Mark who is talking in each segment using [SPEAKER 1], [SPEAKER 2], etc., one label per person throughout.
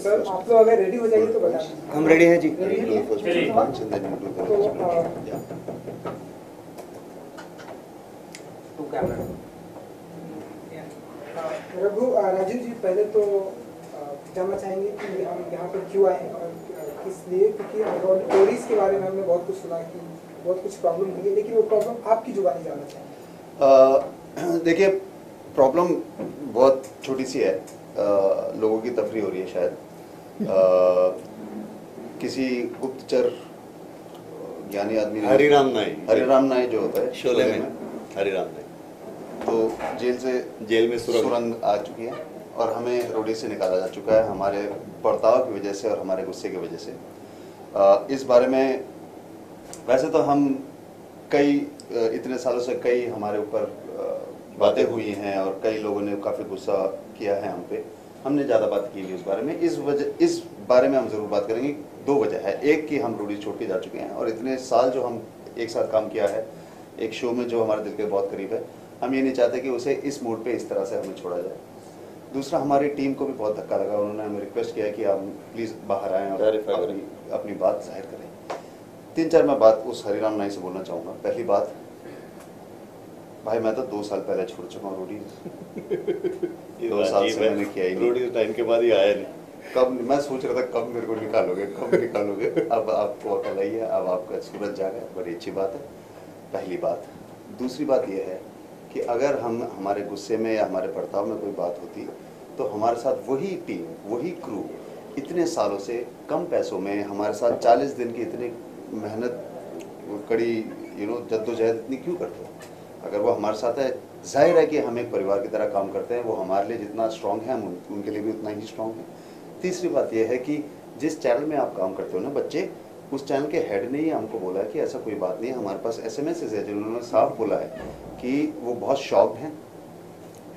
[SPEAKER 1] Sir आप लोग अगर रेडी हो जाइए तो बता।
[SPEAKER 2] हम रेडी हैं जी।
[SPEAKER 1] रघु राजीव जी पहले तो जानना चाहेंगे कि हम यहाँ पर क्यों आए हैं और किस लिए, क्योंकि रोडीज के बारे में हमने बहुत कुछ सुना कि बहुत कुछ प्रॉब्लम हुई है, लेकिन वो प्रॉब्लम आपकी जुबानी जानना चाहेंगे।
[SPEAKER 3] देखिए, प्रॉब्लम बहुत छोटी सी है, लोगों की तफरी हो रही है शायद। किसी गुप्तचर ज्ञानी आदमी
[SPEAKER 2] हरिराम नाई
[SPEAKER 3] जो होता है
[SPEAKER 2] शोले में हरिराम नाई
[SPEAKER 3] तो जेल में सुरंग आ चुकी है और हमें रोडी से निकाला जा चुका है हमारे बर्ताव की वजह से और हमारे गुस्से की वजह से। इस बारे में वैसे तो हम इतने सालों से कई हमारे ऊपर बातें हुई हैं और कई लोगों ने काफ़ी गुस्सा किया है हम पे। हमने ज़्यादा बात की है उस बारे में। इस बारे में हम ज़रूर बात करेंगे। दो वजह है, एक कि हम रोडी छोड़ के जा चुके हैं और इतने साल जो हम एक साथ काम किया है एक शो में जो हमारे दिल के बहुत करीब है, हम ये नहीं चाहते कि उसे इस मूड पे इस तरह से हमें छोड़ा जाए। दूसरा, हमारी टीम को भी बहुत धक्का लगा। उन्होंने हमें रिक्वेस्ट किया कि आप प्लीज़ बाहर आएँ और अपनी बात जाहिर करें। 3-4 मैं बात उस हरिराम नाई से बोलना चाहूँगा। पहली बात, भाई मैं तो 2 साल पहले छोड़ चुका हूँ रोडी। 2 साल से मैंने किया ही नहीं।
[SPEAKER 2] रोडी टाइम के बाद ही आया नहीं।
[SPEAKER 3] कब मैं सोच रहा था कब मेरे को निकालोगे, कब निकालोगे। अब आपको अकल आई है, अब आपका सूरज जागा है, बड़ी अच्छी बात है। पहली बात। दूसरी बात यह है कि अगर हमारे गुस्से में या हमारे बर्ताव में कोई बात होती तो हमारे साथ वही टीम, वही क्रू इतने सालों से कम पैसों में हमारे साथ 40 दिन की इतनी मेहनत, कड़ी जद्दोजहद इतनी क्यों करते हैं। अगर वो हमारे साथ है, जाहिर है कि हम एक परिवार की तरह काम करते हैं। वो हमारे लिए जितना स्ट्रांग है हम उनके लिए भी उतना ही स्ट्रांग है। तीसरी बात यह है कि जिस चैनल में आप काम करते हो ना बच्चे, उस चैनल के हेड ने ही हमको बोला है कि ऐसा कोई बात नहीं है। हमारे पास SMS है जिन्होंने साफ बोला है कि वो बहुत शॉक्ड हैं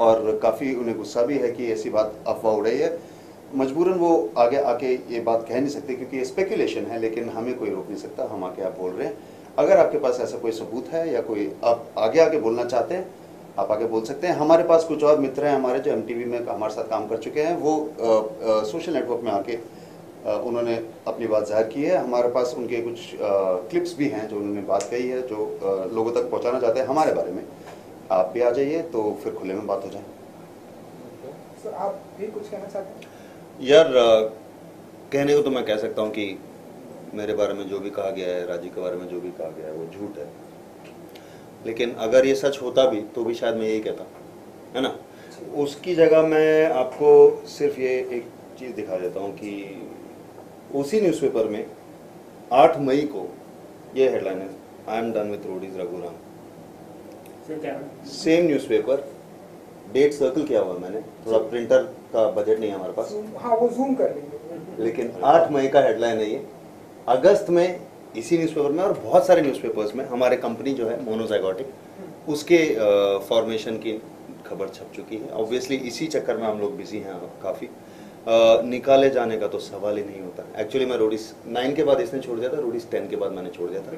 [SPEAKER 3] और काफ़ी उन्हें गुस्सा भी है कि ऐसी बात अफवाह उड़ रही है। मजबूरन वो आगे आके ये बात कह नहीं सकते क्योंकि ये स्पेकुलेशन है, लेकिन हमें कोई रोक नहीं सकता। हम आके आप बोल रहे हैं। अगर आपके पास ऐसा कोई सबूत है या कोई आप आगे बोलना चाहते हैं, आप आगे बोल सकते हैं। हमारे पास कुछ और मित्र हैं हमारे जो MTV में हमारे साथ काम कर चुके हैं। वो सोशल नेटवर्क में आके उन्होंने अपनी बात जाहिर की है। हमारे पास उनके कुछ क्लिप्स भी हैं जो उन्होंने बात कही है, जो लोगों तक पहुंचाना चाहते हैं हमारे बारे में। आप भी आ जाइए तो फिर खुले में बात हो जाए।
[SPEAKER 1] सर आप भी कुछ कहना चाहते हैं?
[SPEAKER 2] यार, कहने को तो मैं कह सकता हूँ कि मेरे बारे में जो भी कहा गया है, राजीव के बारे में जो भी कहा गया है वो झूठ है। लेकिन अगर ये सच होता भी तो भी शायद मैं यही कहता, है ना। उसकी जगह मैं आपको सिर्फ ये एक चीज़ दिखा देता हूँ कि उसी न्यूज़पेपर में 8 मई को ये हेडलाइन है, I am done with Roadies Raghuram. Same newspaper, date circle किया हुआ मैंने, थोड़ा प्रिंटर का बजट नहीं है हमारे पास।
[SPEAKER 1] हाँ, वो जूम कर लेंगे।
[SPEAKER 2] लेकिन 8 मई का हेडलाइन है ये। अगस्त में इसी न्यूज़पेपर में और बहुत सारे न्यूज़पेपर्स में हमारे कंपनी जो है मोनोजाइगोटिक, उसके फॉर्मेशन की खबर छप चुकी है। ऑब्वियसली इसी चक्कर में हम लोग बिजी हैं काफ़ी। निकाले जाने का तो सवाल ही नहीं होता। एक्चुअली मैं रोडीज 9 के बाद इसने छोड़ दिया था, रोडीज 10 के बाद मैंने छोड़ दिया था।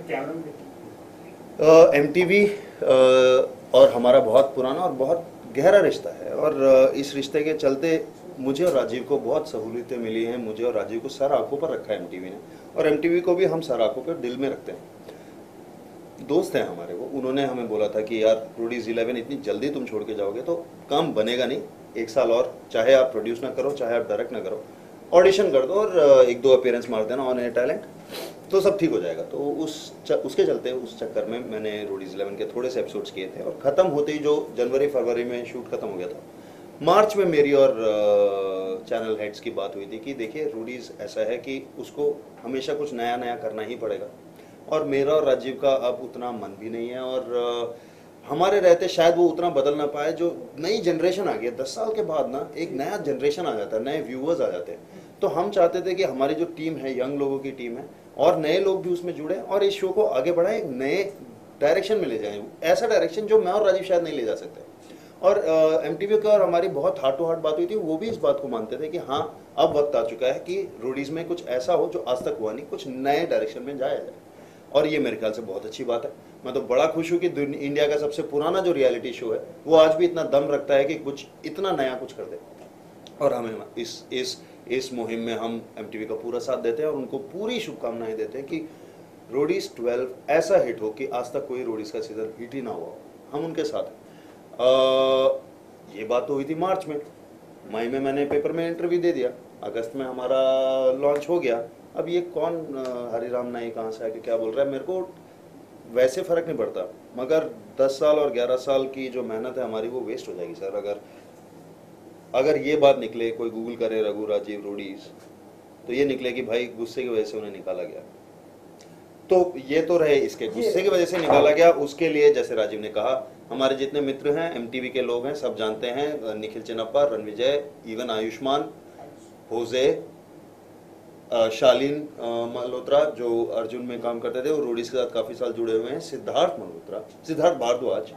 [SPEAKER 2] MTV और हमारा बहुत पुराना और बहुत गहरा रिश्ता है और इस रिश्ते के चलते मुझे और राजीव को बहुत सहूलियतें मिली हैं। मुझे और राजीव को सर आंखों पर रखा है MTV ने, और MTV को भी हम सर आंखों पर दिल में रखते हैं। दोस्त हैं हमारे वो। उन्होंने हमें बोला था कि यार रोडीज 11 इतनी जल्दी तुम छोड़ के जाओगे तो काम बनेगा नहीं, 1 साल और, चाहे आप प्रोड्यूस ना करो चाहे आप डायरेक्ट ना करो, ऑडिशन कर दो और 1-2 अपीयरेंस मार देना ऑन एयर टैलेंट, तो सब ठीक हो जाएगा। तो उसके चलते उस चक्कर में मैंने रोडीज 11 के थोड़े से एपिसोड्स किए थे और ख़त्म होते ही जो जनवरी-फरवरी में शूट खत्म हो गया था, मार्च में मेरी और चैनल हेड्स की बात हुई थी कि देखिए रोडीज ऐसा है कि उसको हमेशा कुछ नया नया करना ही पड़ेगा और मेरा और राजीव का अब उतना मन भी नहीं है और हमारे रहते शायद वो उतना बदल ना पाए। जो नई जनरेशन आ गई है 10 साल के बाद ना, एक नया जनरेशन आ जाता है, नए व्यूअर्स आ जाते हैं। तो हम चाहते थे कि हमारी जो टीम है, यंग लोगों की टीम है, और नए लोग भी उसमें जुड़े और इस शो को आगे बढ़ाएं, नए डायरेक्शन में ले जाएं, ऐसा डायरेक्शन जो मैं और राजीव शायद नहीं ले जा सकते। और MTV का और हमारी बहुत हार्ट टू हार्ट बात हुई थी। वो भी इस बात को मानते थे कि हाँ अब वक्त आ चुका है कि रोडीज में कुछ ऐसा हो जो आज तक हुआ नहीं, कुछ नए डायरेक्शन में जाया जाए। और ये मेरे ख्याल से बहुत अच्छी बात है। मैं तो बड़ा खुश हूँ कि इंडिया का सबसे पुराना जो रियलिटी शो है वो आज भी इतना दम रखता है कि कुछ इतना नया कुछ कर दे, और हमें इस मुहिम में हम MTV का पूरा साथ देते हैं और उनको पूरी शुभकामनाएं देते हैं कि रोडीज 12 ऐसा हिट हो कि आज तक कोई रोडीज का सीजन हिट ही ना हुआ हो। हम उनके साथ हैं। ये बात तो हुई थी मार्च में, मई में मैंने पेपर में इंटरव्यू दे दिया, अगस्त में हमारा लॉन्च हो गया। अब ये कौन हरिराम नाई कहाँ से आके क्या बोल रहा है, मेरे को वैसे फर्क नहीं पड़ता, मगर 10 साल और 11 साल की जो मेहनत है हमारी वो वेस्ट हो जाएगी सर। अगर ये बात निकले, कोई गूगल करे रघु राजीव रोडीज, तो ये निकले कि भाई गुस्से की वजह से उन्हें निकाला गया। तो ये तो रहे, इसके गुस्से की वजह से निकाला गया, उसके लिए जैसे राजीव ने कहा हमारे जितने मित्र हैं MTV के लोग हैं सब जानते हैं, निखिल चिनप्पा, रणविजय, इवन आयुष्मान, होजे, शालीन मल्होत्रा जो अर्जुन में काम करते थे और रोडीज के साथ काफी साल जुड़े हुए हैं, सिद्धार्थ मल्होत्रा, सिद्धार्थ भारद्वाज,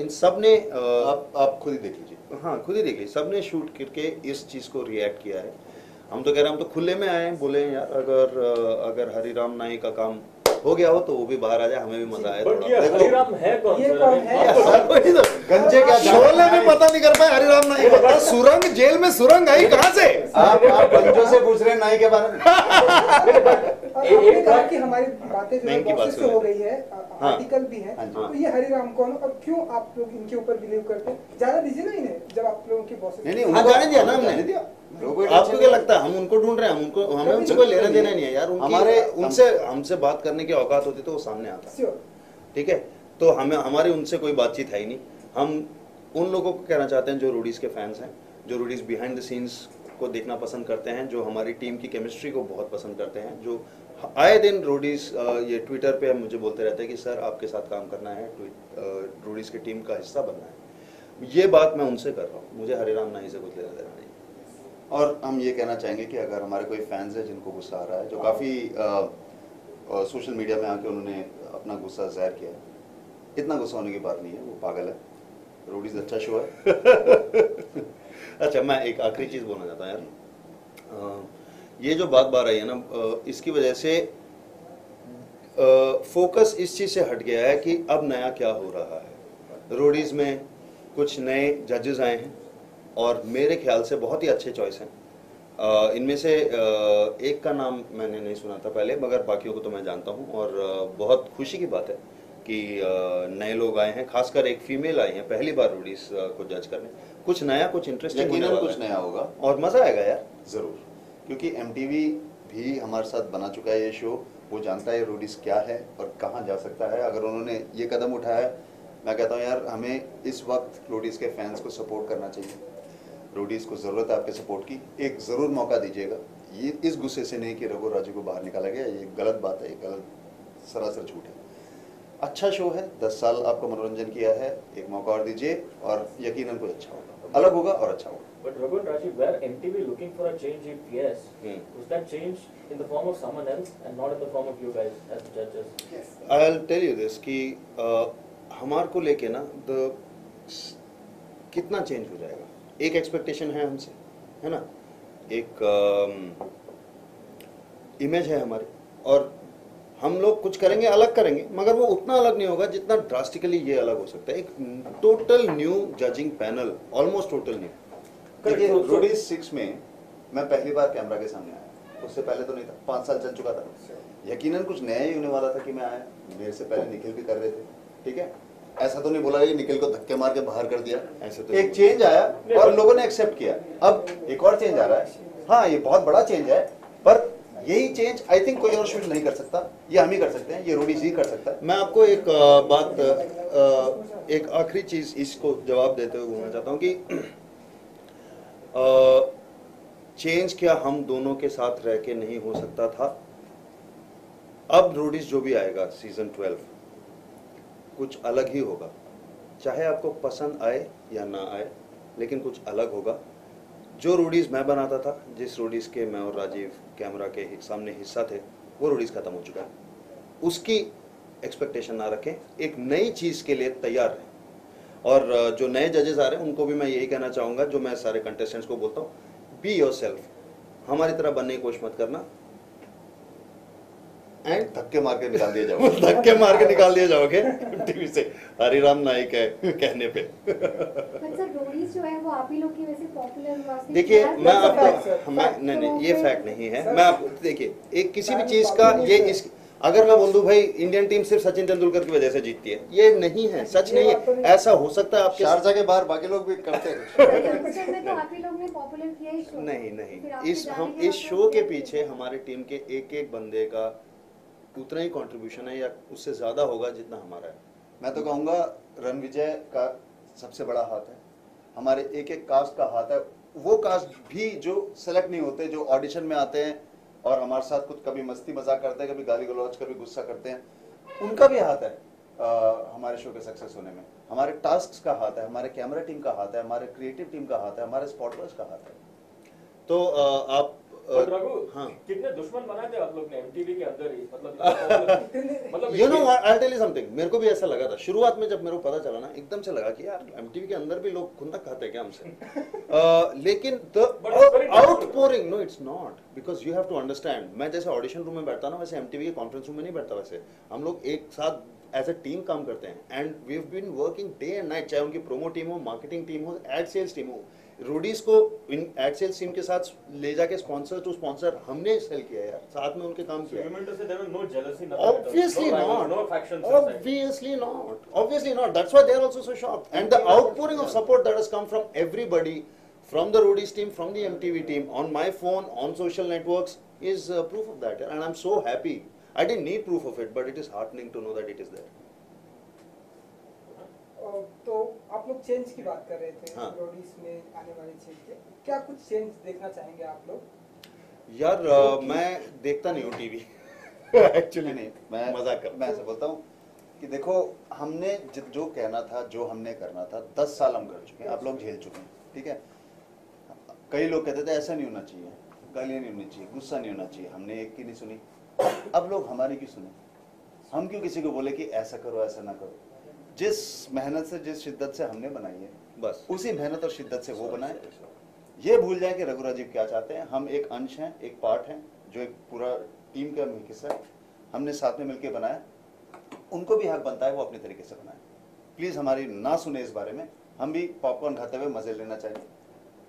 [SPEAKER 2] इन सब ने
[SPEAKER 3] आप खुद ही देख लीजिए।
[SPEAKER 2] हाँ खुद ही देख लीजिए, सब ने शूट करके इस चीज को रिएक्ट किया है। हम तो कह रहे हैं, हम तो खुले में आए हैं, बोले हैं यार अगर हरिराम नाई का काम हो गया हो तो वो भी बाहर आ जाए, हमें भी मजा आए थोड़ा।
[SPEAKER 4] हरिराम है कौन?
[SPEAKER 1] ये कौन है?
[SPEAKER 3] गंजे क्या
[SPEAKER 2] शोले में पता नहीं कर पाए हरिराम नाई का। सुरंग, जेल में सुरंग आई कहाँ से?
[SPEAKER 3] आप गंजों से पूछ रहे हैं नाई के बारे में।
[SPEAKER 1] आपने कहा कि हमारी बातें जो है
[SPEAKER 2] इनकी बात
[SPEAKER 1] बॉसेस से
[SPEAKER 2] सुनो।
[SPEAKER 1] हो गई है,
[SPEAKER 2] हाँ।
[SPEAKER 1] आर्टिकल भी है,
[SPEAKER 3] हाँ जी।
[SPEAKER 1] तो ये हरिराम कौन और क्यों आप लोग इनके ऊपर बिलीव करते हैं? ज्यादा दीजिए ना इन्हें, जब आप लोगों की बॉसेस
[SPEAKER 3] नहीं
[SPEAKER 2] हाँ, जाने दिया ना हमने।
[SPEAKER 3] जाने दिया।
[SPEAKER 2] आपको क्या लगता है हम उनको ढूंढ रहे हैं? हमें उनसे कोई लेना देना नहीं है यार। उनसे हमसे बात करने की औकात होती तो वो सामने आता।
[SPEAKER 1] श्योर।
[SPEAKER 2] ठीक है, तो हमारी उनसे कोई बातचीत है ही नहीं। हम उन लोगों को कहना चाहते हैं जो रोडीज के फैंस हैं, जो रोडीज बिहाइंड द सीन्स को देखना पसंद करते हैं, जो हमारी टीम की केमिस्ट्री को बहुत पसंद करते हैं, जो आए दिन रोडीज ये ट्विटर पे मुझे बोलते रहते हैं कि सर आपके साथ काम करना है, रोडीज की टीम का हिस्सा बनना है। ये बात मैं उनसे कर रहा हूँ, मुझे हरिराम नाई से कुछ लेना देना नहीं।
[SPEAKER 3] और हम ये कहना चाहेंगे कि अगर हमारे कोई फैंस है जिनको गुस्सा आ रहा है, जो काफ़ी सोशल मीडिया में आके उन्होंने अपना गुस्सा जाहिर किया है, इतना गुस्सा होने की बात नहीं है, वो पागल है। रोडीज अच्छा शो है।
[SPEAKER 2] अच्छा, मैं एक आखिरी चीज़ बोलना चाहता हूँ यार। ये जो बात बार आई है ना, इसकी वजह से फोकस इस चीज़ से हट गया है कि अब नया क्या हो रहा है। रोडीज में कुछ नए जजेस आए हैं और मेरे ख्याल से बहुत ही अच्छे चॉइस हैं। इनमें से एक का नाम मैंने नहीं सुना था पहले, मगर बाकियों को तो मैं जानता हूँ और बहुत खुशी की बात है कि नए लोग आए हैं, खासकर एक फीमेल आई है पहली बार रोडीज को जज करने। कुछ नया, कुछ इंटरेस्टिंग होने वाला है,
[SPEAKER 3] कुछ नया होगा
[SPEAKER 2] और मजा आएगा यार
[SPEAKER 3] जरूर, क्योंकि MTV भी हमारे साथ बना चुका है ये शो। वो जानता है रोडीज क्या है और कहाँ जा सकता है। अगर उन्होंने ये कदम उठाया है, मैं कहता हूँ यार हमें इस वक्त रोडीज के फैंस को सपोर्ट करना चाहिए। रोडीज को ज़रूरत है आपके सपोर्ट की, एक ज़रूर मौका दीजिएगा। ये इस गुस्से से नहीं कि रघु राजू को बाहर निकाला गया, ये गलत बात है, ये गलत सरासर झूठ है। अच्छा शो है, 10 साल आपको मनोरंजन किया है, एक मौका और दीजिए और यकीनन कुछ अच्छा होगा, अलग होगा और अच्छा होगा।
[SPEAKER 4] But Raghu and Rajiv, were MTV looking for a change? If yes, was that change in the form of someone else and not in the form of you guys as the judges?
[SPEAKER 2] I'll tell you this कि हमारे को लेके ना कितना change हो जाएगा। एक expectation है हमसे, है ना, एक इमेज है हमारी, और हम लोग कुछ करेंगे, अलग करेंगे, मगर वो उतना अलग नहीं होगा जितना ड्रास्टिकली ये अलग हो सकता है। एक total new judging panel, almost total new.
[SPEAKER 3] देखिए रोडीज 6 में मैं पहली बार कैमरा के सामने आया, उससे पहले तो नहीं था, 5 साल चल चुका था। यकीनन कुछ नया ही होने वाला था कि मैं आया। मेरे से पहले निखिल भी कर रहे थे, ठीक है, ऐसा तो नहीं बोला कि निखिल को धक्के मार के बाहर कर दिया।
[SPEAKER 2] ऐसे तो
[SPEAKER 3] एक चेंज आया और लोगों ने एक्सेप्ट किया। अब एक और चेंज आ रहा है, हाँ ये बहुत बड़ा चेंज है, पर यही चेंज आई थिंक कोई और शूट नहीं कर सकता, ये हम ही कर सकते हैं, ये रोडीज ही कर सकता है।
[SPEAKER 2] मैं आपको एक बात, एक आखिरी चीज इसको जवाब देते हुए बोलना चाहता हूँ कि चेंज क्या हम दोनों के साथ रह के नहीं हो सकता था? अब रोडीज जो भी आएगा सीजन 12 कुछ अलग ही होगा, चाहे आपको पसंद आए या ना आए, लेकिन कुछ अलग होगा। जो रोडीज मैं बनाता था, जिस रोडीज के मैं और राजीव कैमरा के सामने हिस्सा थे, वो रोडीज खत्म हो चुका है। उसकी एक्सपेक्टेशन ना रखें, एक नई चीज के लिए तैयार रहें। और जो नए जजेस आ रहे हैं उनको भी मैं यही कहना चाहूँगा, जो मैं सारे कंटेस्टेंट्स को बोलता हूँ, बी योरसेल्फ। हमारी तरह बनने की कोशिश मत करना, एंड
[SPEAKER 3] धक्के मार के निकाल दिए जाओगे।
[SPEAKER 2] धक्के मार के निकाल दिए जाओगे टीवी से। हरिराम नाइक है कहने पे।
[SPEAKER 5] पर सर रोडीज जो है वो आप ही लोग की वैसे पॉपुलर हुआ से
[SPEAKER 2] देखिए
[SPEAKER 5] यार
[SPEAKER 2] मैं
[SPEAKER 5] तो
[SPEAKER 2] आपको नहीं ये फैक्ट नहीं है।
[SPEAKER 1] सर,
[SPEAKER 2] मैं आपको देखिए एक किसी भी चीज का ये इस अगर मैं बोल दूं भाई इंडियन टीम सिर्फ सचिन तेंदुलकर की वजह से जीतती है, ये नहीं है, सच नहीं है। ऐसा हो सकता है आपके
[SPEAKER 3] शारजा के बाहर बाकी लोग भी करते हैं।
[SPEAKER 5] यंगस्टर में तो आप ही लोग ने पॉपुलर किया इस शो
[SPEAKER 2] नहीं
[SPEAKER 5] फिर
[SPEAKER 2] नहीं
[SPEAKER 5] आपके
[SPEAKER 2] इस
[SPEAKER 5] जाने
[SPEAKER 2] हम
[SPEAKER 5] के
[SPEAKER 2] इस
[SPEAKER 5] बाद
[SPEAKER 2] शो के
[SPEAKER 5] फिर-
[SPEAKER 2] पीछे हमारे टीम के एक एक बंदे का उतना ही कंट्रीब्यूशन है या उससे ज्यादा होगा जितना हमारा है।
[SPEAKER 3] मैं तो कहूँगा रणविजय का सबसे बड़ा हाथ है, हमारे एक एक कास्ट का हाथ है। वो कास्ट भी जो सेलेक्ट नहीं होते, जो ऑडिशन में आते हैं और हमारे साथ कुछ कभी मस्ती मजाक करते हैं, कभी गाली गलौज, कभी गुस्सा करते हैं, उनका भी हाथ है हमारे शो के सक्सेस होने में। हमारे टास्क का हाथ है, हमारे कैमरा टीम का हाथ है, हमारे क्रिएटिव टीम का हाथ है, हमारे स्पॉटवर्स का हाथ है।
[SPEAKER 2] तो आप
[SPEAKER 4] बट रघु,
[SPEAKER 2] हाँ
[SPEAKER 4] कितने दुश्मन बनाए थे आप लोग ने एमटीवी के अंदर ही, मतलब
[SPEAKER 2] you know I tell you something, मेरे को भी ऐसा लगा था शुरुआत में जब मेरे को पता चला ना, एकदम से लगा कि यार एमटीवी के अंदर भी लोग खुंदक खाते हैं क्या हमसे। लेकिन the
[SPEAKER 4] But it's very
[SPEAKER 2] outpouring, no it's not, because you have to understand. मैं जैसे ऑडिशन रूम में बैठता ना वैसे एमटीवी के कॉन्फ्रेंस रूम में नहीं बैठता। वैसे हम लोग एक साथ एज अ टीम काम करते हैं and we have been working day and night, चाहे उनकी प्रोमो टीम हो, मार्केटिंग टीम हो, एड सेल्स टीम हो। रोडीज को इन एड सेल्स टीम के साथ ले जाके स्पॉन्सर टू स्पॉन्सर हमने सेल किया यार, साथ में उनके काम किया।
[SPEAKER 4] you meant to say there was no jealousy, nothing at all.
[SPEAKER 2] Obviously
[SPEAKER 4] no rivals,
[SPEAKER 2] not.
[SPEAKER 4] no factions inside.
[SPEAKER 2] Obviously not. Obviously not. That's why they are also so shocked. And the outpouring of support that has come from everybody, from the Roadies team, from the MTV team, on my phone, on social networks, is proof of that. And I'm so happy. I didn't need proof of it, but it is heartening to know that it is there.
[SPEAKER 1] तो आप लोग change की बात कर रहे थे,
[SPEAKER 2] हाँ।
[SPEAKER 1] Roadies में आने वाले चेंज के, क्या कुछ चेंज देखना चाहेंगे आप लोग?
[SPEAKER 2] यार मैं देखता नहीं हूँ टीवी एक्चुअली। नहीं
[SPEAKER 3] मैं
[SPEAKER 2] मजाक कर
[SPEAKER 3] मैं ऐसा बोलता हूँ कि देखो, हमने जो कहना था, जो हमने करना था, 10 साल हम कर चुके हैं, आप लोग झेल चुके हैं, ठीक है। कई लोग कहते थे ऐसा नहीं होना चाहिए, गालियाँ नहीं होनी चाहिए, गुस्सा नहीं होना चाहिए, हमने एक की नहीं सुनी। अब लोग हमारी क्यों सुने? हम क्यों किसी को बोले कि ऐसा करो ऐसा ना करो? जिस मेहनत से, जिस शिद्दत से हमने बनाई है,
[SPEAKER 2] बस
[SPEAKER 3] उसी मेहनत और शिद्दत से वो बनाए। ये भूल जाए कि रघु राजीव क्या चाहते हैं। हम एक अंश हैं, एक पार्ट हैं, जो एक पूरा टीम का हिस्सा है, हमने साथ में मिलकर बनाया। उनको भी हक बनता है वो अपने तरीके से बनाए। प्लीज हमारी ना सुने इस बारे में, हम भी पॉपकॉर्न खाते हुए मजे लेना चाहिए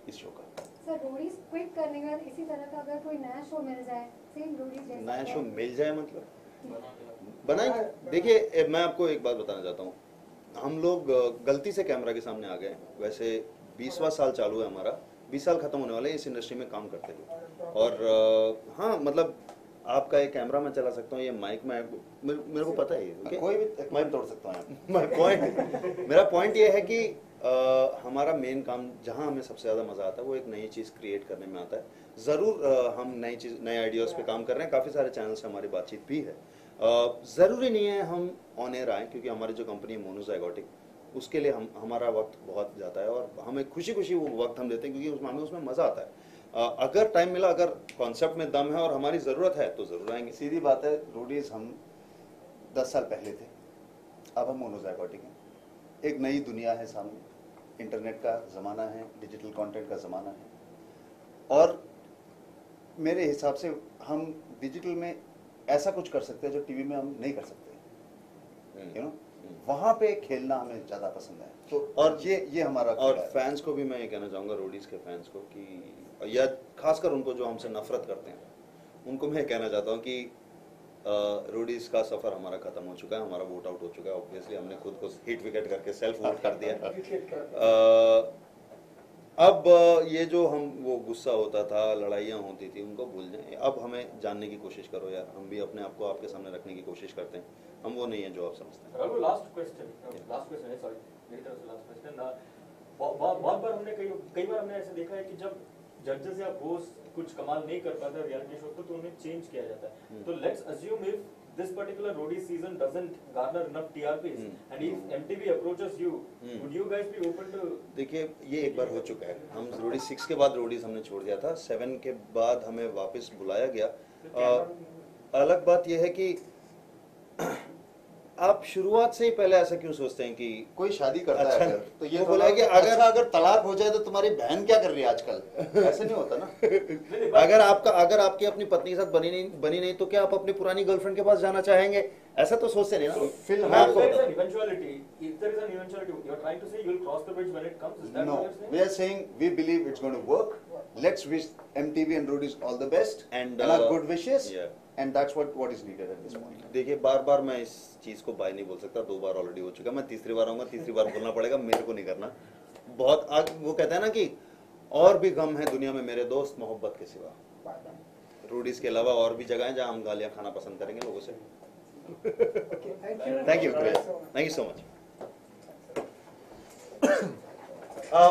[SPEAKER 3] इस शो का।
[SPEAKER 5] सर रोडीज क्विट करने के बाद इसी तरह का अगर कोई नया शो मिल जाए, सेम रोडीज जैसा,
[SPEAKER 2] नया शो मिल जाए मतलब बनाएंगे। देखिए मैं आपको एक बात बताना चाहता हूँ, हम लोग गलती से कैमरा के सामने आ गए। वैसे 20वां साल चालू है हमारा, 20 साल खत्म होने वाले इस इंडस्ट्री में काम करते हुए। और हाँ मतलब आपका एक कैमरा मैं चला सकता हूँ, ये माइक में मेरे को पता है ये
[SPEAKER 3] कोई भी मैं तोड़ सकता हूँ।
[SPEAKER 2] मेरा पॉइंट ये है कि हमारा मेन काम जहाँ हमें सबसे ज़्यादा मज़ा आता है वो एक नई चीज़ क्रिएट करने में आता है। ज़रूर हम नए आइडियाज़ पे काम कर रहे हैं, काफ़ी सारे चैनल से हमारी बातचीत भी है। ज़रूरी नहीं है हम ऑन एयर आएँ, क्योंकि हमारी जो कंपनी है मोनोजाइगोटिक, उसके लिए हमारा वक्त बहुत जाता है और हमें खुशी खुशी वो वक्त हम देते हैं, क्योंकि हमें उसमें मज़ा आता है। अगर टाइम मिला, अगर कॉन्सेप्ट में दम है और हमारी ज़रूरत है तो ज़रूर आएंगे।
[SPEAKER 3] सीधी बात है, रोडीज हम 10 साल पहले थे, अब हम मोनोजाइगोटिक हैं। एक नई दुनिया है सामने, इंटरनेट का ज़माना है, डिजिटल कंटेंट का ज़माना है, और मेरे हिसाब से हम डिजिटल में ऐसा कुछ कर सकते हैं जो टीवी में हम नहीं कर सकते, यू नो। वहाँ पे खेलना हमें ज़्यादा पसंद है। तो और ये हमारा
[SPEAKER 2] और
[SPEAKER 3] खेल है।
[SPEAKER 2] फैंस को भी मैं ये कहना चाहूँगा, रोडीज के फैंस को, कि या खासकर उनको जो हमसे नफरत करते हैं, उनको मैं कहना चाहता हूँ कि रोडीज का सफर हमारा खत्म हो चुका है, हमारा वोट आउट हो चुका है। ऑब्वियसली हमने खुद को हिट विकेट करके सेल्फ वोट कर दिया। अब ये जो हम वो गुस्सा होता था, लड़ाइयाँ होती थी, उनको भूल जाएं। अब हमें जानने की कोशिश करो यार, हम भी अपने आप को आपके सामने रखने की कोशिश करते हैं, हम वो नहीं है जो आप समझते हैं।
[SPEAKER 4] रघु, लास्ट क्वेश्चन है, सॉरी मेरी तरफ से लास्ट क्वेश्चन। बहुत बार हमने कई बार हमने ऐसा देखा है कि जब जजेस या होस्ट कुछ कमाल नहीं कर पाते रियलिटी शो को, तो उन्हें चेंज किया जाता है। तो let's assume if this particular Roadies season doesn't garner enough TRPs and if MTV approaches you, would you guys be open to?
[SPEAKER 2] देखिए ये एक बार हो चुका है, हम रोडीज 6 के बाद रोडीज हमने छोड़ दिया था, 7 के बाद हमें वापस बुलाया गया। अलग बात यह है कि आप शुरुआत से ही पहले ऐसा क्यों सोचते हैं कि
[SPEAKER 3] कोई शादी करता
[SPEAKER 2] अच्छा,
[SPEAKER 3] है अगर, तो ये
[SPEAKER 2] वो
[SPEAKER 3] बोला
[SPEAKER 2] बोला
[SPEAKER 3] कि
[SPEAKER 2] कि अगर-
[SPEAKER 3] अगर तलाक हो जाए तो तुम्हारी बहन क्या कर रही है आजकल, ऐसे नहीं होता ना।
[SPEAKER 2] अगर आपकी अपनी पत्नी के साथ बनी नहीं तो क्या आप अपनी पुरानी गर्लफ्रेंड के पास जाना चाहेंगे? ऐसा तो सोचते नहीं ना।
[SPEAKER 3] फिलहाल
[SPEAKER 2] मैं आपको
[SPEAKER 4] There is
[SPEAKER 2] बताऊं।
[SPEAKER 4] an eventuality. If there is an eventuality, you are trying to say you will cross the bridge when it comes. Is that
[SPEAKER 3] No,
[SPEAKER 4] what you're saying?
[SPEAKER 3] we are saying we believe it's going to work. Let's wish MTV and Rudy's all the best
[SPEAKER 2] And,
[SPEAKER 3] our good wishes.
[SPEAKER 2] yeah.
[SPEAKER 3] And that's what is needed at this point.
[SPEAKER 2] देखिए बार बार मैं इस चीज को bye नहीं बोल सकता, 2 बार already हो चुका, मैं तीसरी बार आऊंगा, तीसरी बार बोलना पड़ेगा, मेरे को नहीं करना। बहुत वो कहते हैं ना कि और भी गम है दुनिया में मेरे दोस्त मोहब्बत के सिवा। रूडीज के अलावा और भी जगह हैं जहां हम गालियां खाना पसंद करेंगे लोगों से। Thank you so much.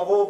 [SPEAKER 2] वो